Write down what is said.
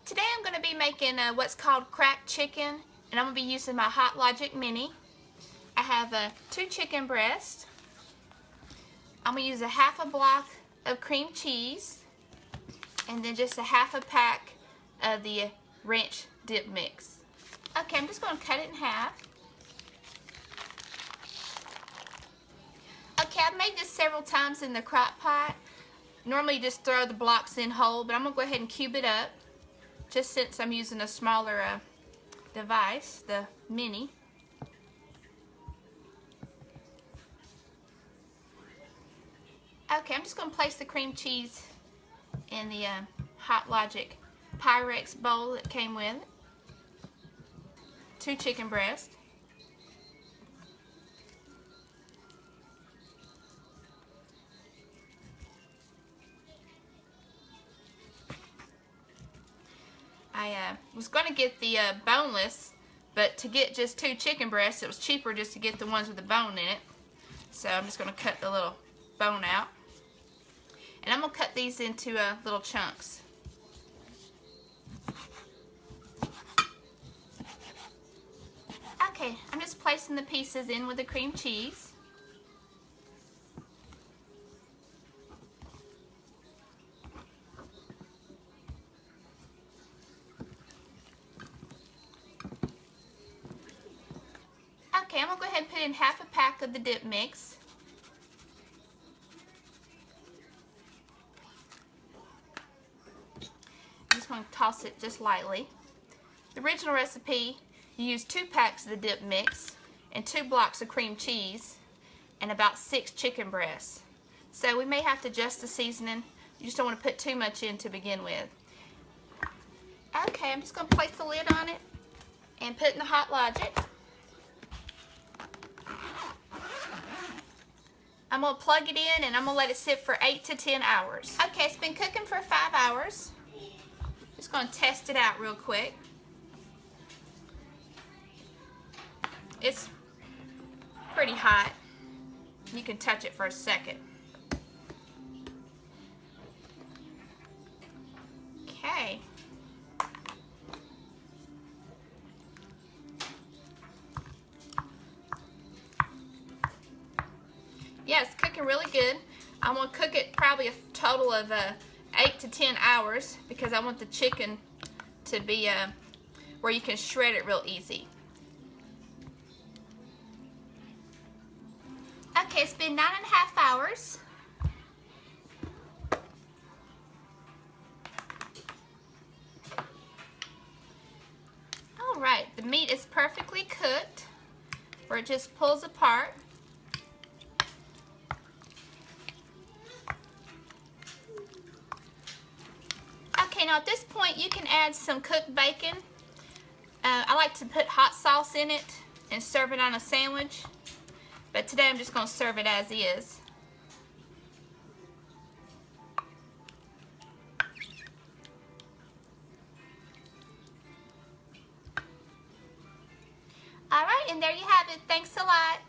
Today I'm going to be making what's called cracked chicken, and I'm going to be using my Hot Logic Mini. I have 2 chicken breasts. I'm going to use a half a block of cream cheese, and then just a half a pack of the ranch dip mix. Okay, I'm just going to cut it in half. Okay, I've made this several times in the crock pot. Normally you just throw the blocks in whole, but I'm going to go ahead and cube it up, just since I'm using a smaller device, the Mini. Okay, I'm just going to place the cream cheese in the Hot Logic Pyrex bowl that came with it. 2 chicken breasts. I was going to get the boneless, but to get just 2 chicken breasts, it was cheaper just to get the ones with the bone in it. So I'm just going to cut the little bone out. And I'm going to cut these into little chunks. Okay, I'm just placing the pieces in with the cream cheese. Okay, I'm going to go ahead and put in half a pack of the dip mix. I'm just going to toss it just lightly. The original recipe, you use 2 packs of the dip mix and 2 blocks of cream cheese and about 6 chicken breasts. So we may have to adjust the seasoning. You just don't want to put too much in to begin with. Okay, I'm just going to place the lid on it and put it in the Hot Logic. I'm going to plug it in and I'm going to let it sit for 8 to 10 hours. Okay, it's been cooking for 5 hours. Just going to test it out real quick. It's pretty hot. You can touch it for a second. Okay. Yeah, it's cooking really good. I'm going to cook it probably a total of 8 to 10 hours because I want the chicken to be where you can shred it real easy. Okay, it's been 9.5 hours. Alright, the meat is perfectly cooked where it just pulls apart. Okay, now at this point you can add some cooked bacon. I like to put hot sauce in it and serve it on a sandwich, but today I'm just going to serve it as is. Alright, and there you have it. Thanks a lot.